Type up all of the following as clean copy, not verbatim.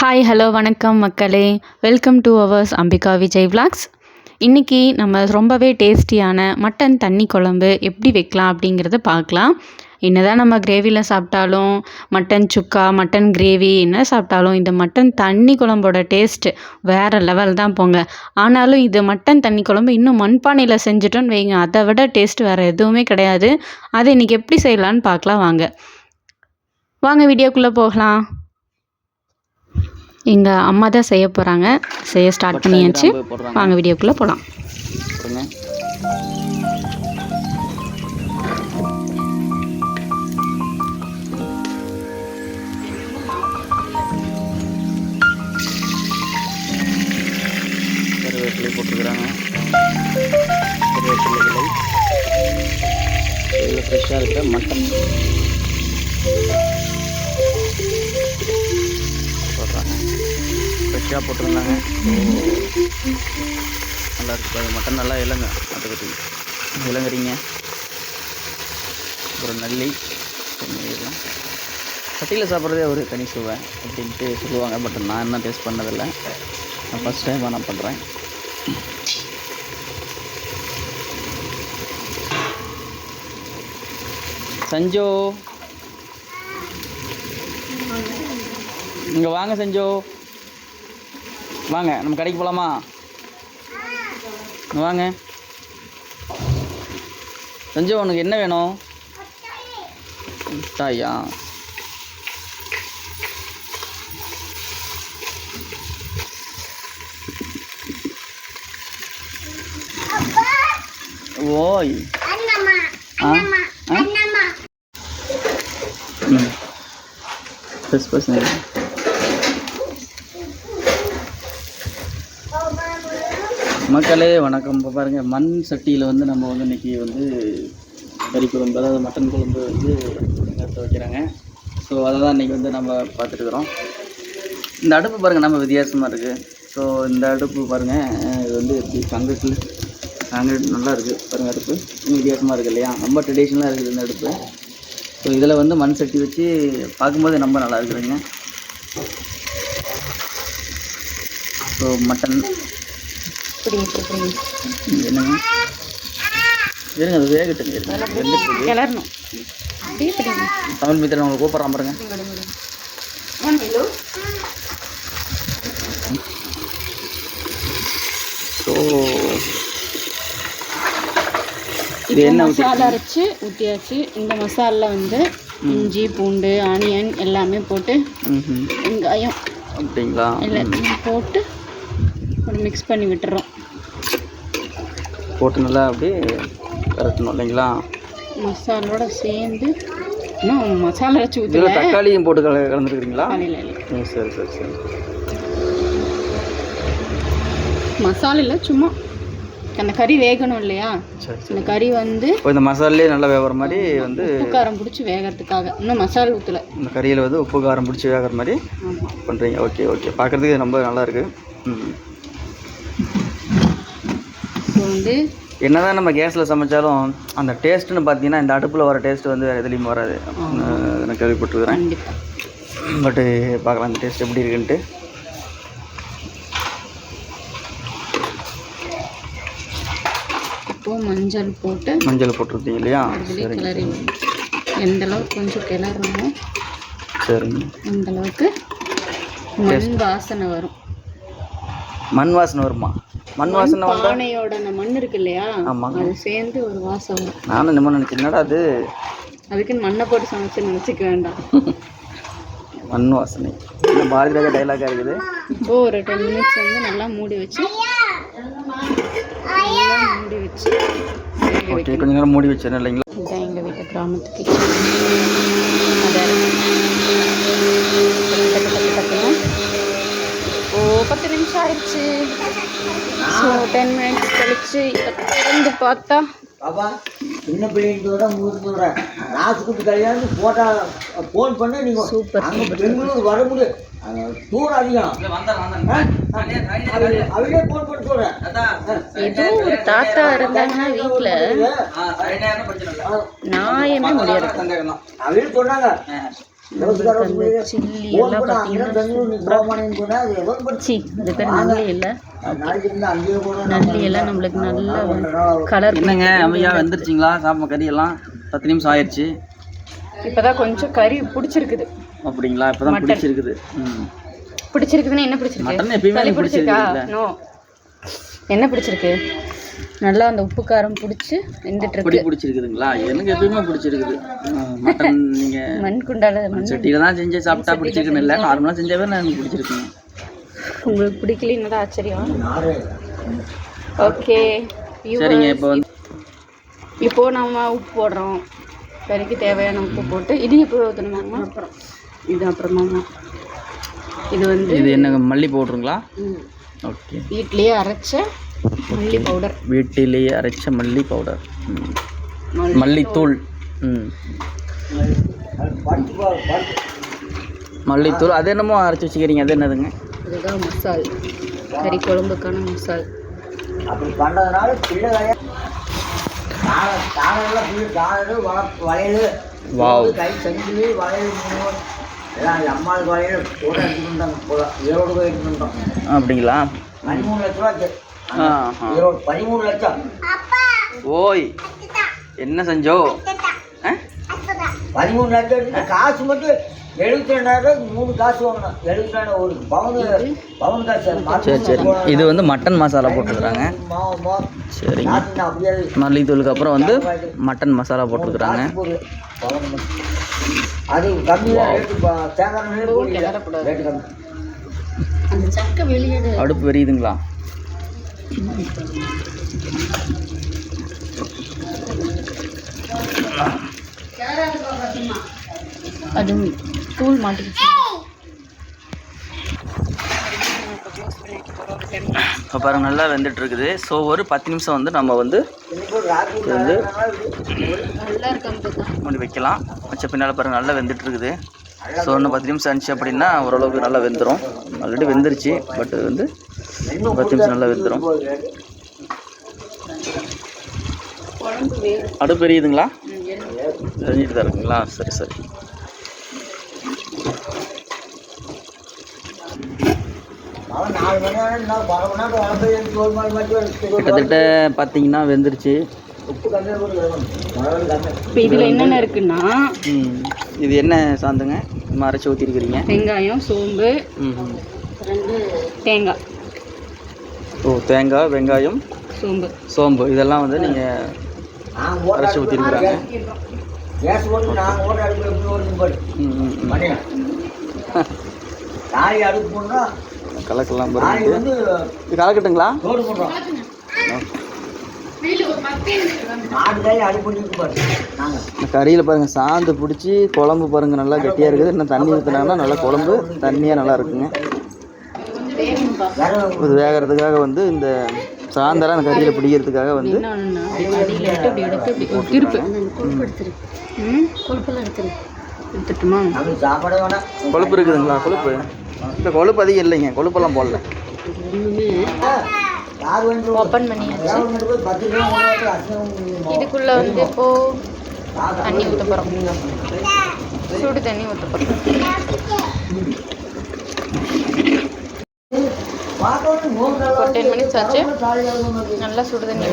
Hi hello வணக்கம் மக்களே, welcome to hours Ambika Vijay vlogs. இன்றைக்கி நம்ம ரொம்பவே டேஸ்டியான மட்டன் தண்ணி குழம்பு எப்படி வைக்கலாம் அப்படிங்கிறத பார்க்கலாம். என்னதான் நம்ம கிரேவியில் சாப்பிட்டாலும், மட்டன் சுக்கா, மட்டன் கிரேவி என்ன சாப்பிட்டாலும் இந்த மட்டன் தண்ணி குழம்போட டேஸ்ட்டு வேறு லெவல் தான் போங்க. ஆனாலும் இது மட்டன் தண்ணி குழம்பு இன்னும் மண்பானையில் செஞ்சுட்டோன்னு வைங்க, அதை விட டேஸ்ட் வேறு எதுவுமே கிடையாது. அதை இன்றைக்கி எப்படி செய்யலான்னு பார்க்கலாம் வாங்க. வீடியோக்குள்ளே போகலாம். எங்கள் அம்மா தான் செய்ய போகிறாங்க, செய்ய ஸ்டார்ட் பண்ணியாச்சு. வாங்க வீடியோக்குள்ளே போகலாம். கருவேப்பிலை போட்டுருக்குறாங்க. கருவேப்பிலை இதில் ஃப்ரெஷ்ஷாக இருக்கிற மட்டன் போடுறாங்க. ஃப்ரெஷ்ஷாக போட்டிருந்தாங்க. நல்லா இருக்குது. அது மட்டன் நல்லா இலங்க ஆட்டுக்கட்டி இலங்குறீங்க. அப்புறம் நல்லி இதெல்லாம் சட்டியில் சாப்பிட்றதே ஒரு தனி சுவை அப்படின்ட்டு சொல்லுவாங்க. பட் நான் இன்னும் டேஸ்ட் பண்ணதில்லை. நான் ஃபஸ்ட் டைம் நான் பண்ணுறேன். சஞ்சோ இங்கே வாங்க. சஞ்சோ வாங்க, நம்ம கடைக்கு போகலாமா? வாங்க சஞ்சோ, உனக்கு என்ன வேணும்? மிட்டாயா? ஓய் மக்களே வணக்கம். இப்போ பாருங்கள், மண் சட்டியில் வந்து நம்ம வந்து இன்றைக்கி வந்து கறி குழம்பு, அதாவது மட்டன் குழம்பு வந்து எடுத்து வைக்கிறாங்க. ஸோ அதை தான் இன்றைக்கி வந்து நம்ம பார்த்துட்டுருக்குறோம். இந்த அடுப்பு பாருங்கள், நம்ம வித்தியாசமாக இருக்குது. ஸோ இந்த அடுப்பு பாருங்கள், இது வந்து எப்படி காங்கிரீட் நல்லா இருக்குது பாருங்கள். அடுப்பு வித்தியாசமாக இருக்குது இல்லையா? ரொம்ப ட்ரெடிஷ்னலாக இருக்குது இந்த அடுப்பு. ஸோ இதில் வந்து மண் சட்டி வச்சு பார்க்கும்போது ரொம்ப நல்லா இருக்குதுங்க. ஸோ மட்டன் என்னங்க இருங்க, அது வேகட்டுங்க. கிளறணும். தமிழ் மீத்தில் உங்களுக்கு கூப்பிட்றான் பாருங்க. ஸோ இது என்ன மசாலா அரைச்சி ஊற்றியாச்சு. இந்த மசாலில் வந்து இஞ்சி, பூண்டு, ஆனியன் எல்லாமே போட்டு, வெங்காயம் அப்படிங்களா எல்லாத்தையும் போட்டு ஒரு மிக்ஸ் பண்ணி விட்டுறோம். போட்டு நல்லா அப்படியே கரெக்டணும் இல்லைங்களா? மசாலோட சேர்ந்து இன்னும் மசாலா அரைச்சி ஊற்றி தக்காளியும் போட்டு கலந்துருக்குறீங்களா? சரி சரி சரி. மசாலையில் சும்மா அந்த கறி வேகணும் இல்லையா? இந்த கறி வந்து இந்த மசாலே நல்லா வேகிற மாதிரி வந்து உப்பு காரம் பிடிச்சி வேகிறதுக்காக இன்னும் மசாலா ஊற்றலை. இந்த கறியில் வந்து உப்பு காரம் பிடிச்சி வேகிற மாதிரி பண்ணுறீங்க. ஓகே ஓகே, பார்க்குறதுக்கு ரொம்ப நல்லா இருக்குது. இப்போ வந்து என்னதான் நம்ம கேஸில் சமைச்சாலும் அந்த டேஸ்ட்டுன்னு பார்த்தீங்கன்னா இந்த அடுப்பில் வர டேஸ்ட்டு வந்து வேறு எதுலேயும் வராது. நான் கேள்விப்பட்டுருக்குறேன். பட்டு பார்க்கலாம் அந்த டேஸ்ட் எப்படி இருக்குன்ட்டு. இப்போ மஞ்சள் போட்டுருந்தீங்க இல்லையா? கிளறி எந்த அளவுக்கு கொஞ்சம் கிளறணுமோ சரிங்க, அந்த அளவுக்கு மண் வாசனை வரும். மண் வாசனை வருமா? மண் வாசனை வந்து பானையோட அந்த மண் இருக்கு இல்லையா? ஆமாம், அது சேர்ந்து ஒரு வாசனை வரும். நானும் என்ன நினச்சேன், என்னடா அது அதுக்குன்னு மண்ணை போட்டு சமைச்சு நினச்சிக்க வேண்டாம். மண் வாசனை பாரதி ராஜா டைலாக்காக இருக்குது. இப்போ ஒரு 10 மினிட்ஸ் வந்து நல்லா மூடி வச்சு ஓகே, கொஞ்சம் நேரம் மூடி வச்சிடணும் இல்லைங்களா? இதுதான் எங்கள் வீட்டு கிராமத்துக்கு. ஓ 10 நிமிஷம் ஆயிடுச்சு. ஸோ 10 மினிட்ஸ் கழிச்சு இப்போ திறந்து பார்த்தா சின்ன பிள்ளைங்களோட மூத்தோட ராசுக்குட்டி கல்யாணம் போட்டால் ஃபோன் பண்ண நீங்கள் சூப்பர். அங்கே பெங்களூர் வர முடியும், தூரம் அதிகம். அவங்களே ஃபோன் பண்ண சொல்கிறேன். ஏதோ ஒரு தாத்தா இருந்தாங்கன்னா வீட்டில் நாயமே முடியாது. அவங்களே சொன்னாங்க சில்லி எல்லாம் பார்த்தீங்கன்னா சி அது பேர் நல்லி இல்லை நல்லி எல்லாம் நம்மளுக்கு நல்லா கலர். என்னங்க அம்மையா வெந்துருச்சிங்களா? சாப்பிட கறி எல்லாம் 10 நிமிஷம் ஆயிடுச்சு. இப்போதான் கொஞ்சம் கறி பிடிச்சிருக்குது. அப்படிங்களா? இப்போதான் பிடிச்சிருக்குது. பிடிச்சிருக்குதுன்னா என்ன பிடிச்சிருக்கு? மட்டன் எப்பயுமே பிடிச்சிருக்கா? நோ, என்ன பிடிச்சிருக்கு? நல்லா அந்த உப்பு காரம் பிடிச்சி வெந்துட்டு இருக்கு. பிடிச்சிருக்குதுங்களா? எனக்கு எப்பயுமே பிடிச்சிருக்குது. மட்டன் நீங்க மண் குண்டால மண் சட்டியில தான் செஞ்சு சாப்பிட்டா பிடிச்சிருக்குன்னு இல்லை, நார்மலாக செஞ்சாவே எனக்கு பிடிச்சிருக்குங்க. உங்களுக்கு பிடிக்கலன்னு தான் ஆச்சரியம். ஓகே சரிங்க. இப்போ நம்ம உப்பு போடுறோம். கறிக்கு தேவையான உப்பு போட்டு இது இப்போ ஊற்றணுமாங்கம்மா? அப்புறம் இது அப்புறமாம்மா இது வந்து இது என்ன மல்லி பவுடருங்களா? ஓகே, வீட்லேயே அரைச்ச மல்லி பவுடர். வீட்டிலேயே அரைச்ச மல்லி பவுடர், மல்லித்தூள். மல்லித்தூள் அது என்னமோ அரைச்சி வச்சுக்கிறீங்க, அது என்னதுங்க? இதுதான் மசால், கறி குழம்புக்கான மசால். அப்படி பண்ணுறதுனால பிள்ளைகள் வளையல் கை செஞ்சு வளையல் எல்லாம் அம்மாவுக்கு வளையல் கூட எடுத்துக்கிட்டாங்க. போல ஈரோடு போய் எடுத்துக்கிட்டோம். அப்படிங்களா? 13 லட்ச ரூபா. ஈரோடு 13 லட்சம். ஓய், என்ன செஞ்சோ? 13 லட்சம் எடுத்து காசு மட்டும் 72,000 3 காசு வாங்கினோம். 72 ஒரு பவுன் காசு. சரி சரி. இது வந்து மட்டன் மசாலா போட்டுருக்குறாங்க. சரிங்க. மல்லித்தூளுக்கு அப்புறம் வந்து மட்டன் மசாலா போட்டுருக்குறாங்க. அது கம்மியாக ரேட்டு கம்மி. அந்த சக்கை வெளியே அடுப்பு வெறியுதுங்களா? அது தூள் மாட்டிக்கிச்சு. இப்போ பாருங்க நல்லா வெந்துட்டு இருக்குது. ஸோ ஒரு 10 நிமிஷம் வந்து நம்ம வந்து இது வந்து மூடி வைக்கலாம். வச்ச பின்னால் பாருங்கள் நல்லா வெந்துட்டு இருக்குது. ஸோ இன்னும் 10 நிமிஷம் ஆச்சு அப்படின்னா ஓரளவுக்கு நல்லா வெந்துடும். ஆல்ரெடி வெந்துருச்சு, பட் வந்து 10 நிமிஷம் நல்லா வெந்துடும். அடுப்பு எரியுதுங்களா? எரிஞ்சிட்டு தான் இருக்குங்களா? சரி சரி. கிட்டத்தட்ட பார்த்தீங்கன்னா வெந்துருச்சு. இப்போ இதில் என்னென்ன இருக்குன்னா, இது என்ன சாந்துங்க அரைச்சி ஊற்றிருக்கிறீங்க? வெங்காயம், சோம்பு, தேங்காய். ஓ, தேங்காய், வெங்காயம், சோம்பு இதெல்லாம் வந்து நீங்கள் அரைச்சி ஊற்றிருக்கிறாங்க. கலக்கலாம் பாருங்க. இது கலக்கட்டுங்களா? கறியில் பாருங்கள் சாந்து பிடிச்சி குழம்பு பாருங்கள் நல்லா கெட்டியாக இருக்குது. இன்னும் தண்ணி ஊற்றினாங்கன்னா நல்லா குழம்பு தண்ணியாக நல்லா இருக்குங்க. இது வேகிறதுக்காக வந்து இந்த சாந்தெல்லாம் அந்த கறியில் பிடிக்கிறதுக்காக வந்து கொழுப்பு இருக்குதுங்களா? கொழுப்பு இந்த கொழுப்பு அதிகம் இல்லைங்க, கொழுப்பெல்லாம் போடல. ஓப்பன் பண்ணியாச்சு. இதுக்குள்ளே வந்து இப்போது தண்ணி ஊற்ற போகிறோம். சுடு தண்ணி ஊற்ற போகிறோம். ஒரு 10 மினிட்ஸ் ஆச்சு. நல்லா சுடு தண்ணி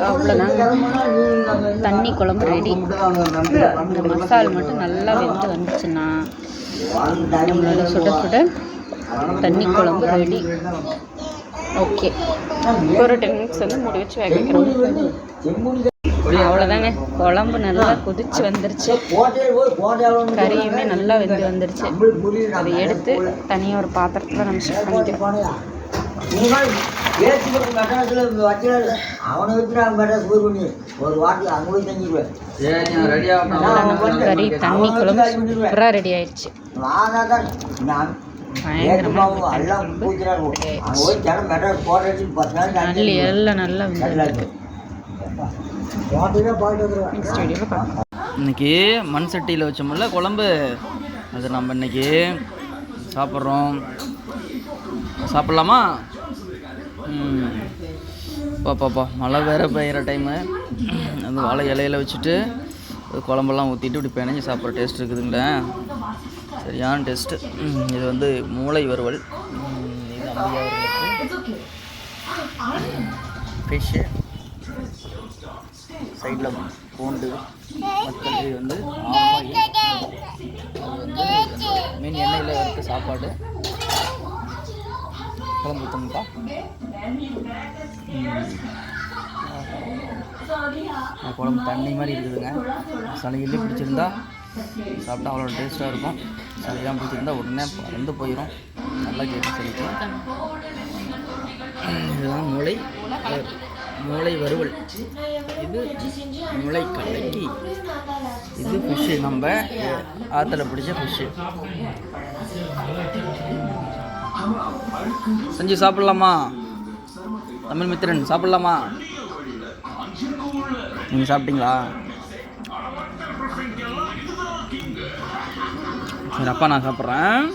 அவ்வளோதாங்க. தண்ணி குழம்பு ரெடி. இந்த மசால் மட்டும் நல்லா வெந்து வந்துச்சுன்னா நம்மளோட சுட சுட தண்ணி குழம்பு ரெடி. ஓகே, ஒரு 10 மினிட்ஸ் வந்து மூடி வச்சு வேக வைக்கிறோம். அவ்வளோதாங்க, குழம்பு நல்லா கொதிச்சு வந்துருச்சு. கறியுமே நல்லா வெந்து வந்துருச்சு. அதை எடுத்து தனியாக ஒரு பாத்திரத்தில் நம்ம ஷிஃப்ட் பண்ணிக்கிறோம். கறி தண்ணி குழம்பு சூப்பராக ரெடி ஆயிடுச்சு. நல்லி எல்லாம் நல்லா வந்து இன்னைக்கு மண் சட்டியில் வச்சோம்ல குழம்பு, அது நம்ம இன்னைக்கு சாப்பிட்றோம். சாப்பிட்லாமா? பாப்பாப்பா மழை வேறு பெய்கிற டைமு. அந்த வாழை இலையில வச்சுட்டு குழம்பெல்லாம் ஊற்றிட்டு இப்படி பிணைஞ்சி சாப்பிட்ற டேஸ்ட் இருக்குதுங்களே, சரியான டேஸ்ட்டு. இது வந்து மூளை வறுவல். இது அம்பிகா அவர்களுக்கு ஃபிஷ்ஷு, சைடில் பூண்டு வத்தல். இது வந்து ஆம்பாயில், அது வந்து மீன் எண்ணெயில் வறுத்த சாப்பாடு. குழம்பு ஊற்றுங்கப்பா. குழம்பு தண்ணி மாதிரி இருக்குதுங்க. சளியிலே பிடிச்சிருந்தா சாப்பிட்டா அவ்வளோ டேஸ்ட்டாக இருக்கும். சளியெல்லாம் பிடிச்சிருந்தா உடனே பறந்து போயிடும், நல்லா கேட்டு சளிக்கும். இதுதான் மூளை வறுவல். இது மூளை கலக்கி. இது ஃபிஷ்ஷு, நம்ம ஆற்றுல பிடிச்ச ஃபிஷ்ஷு. செஞ்சு சாப்பிட்லாமா தமிழ் மித்திரன்? சாப்பிட்லாமா? நீங்கள் சாப்பிட்டீங்களா? சரி, அப்பா நான் சாப்பிட்றேன்.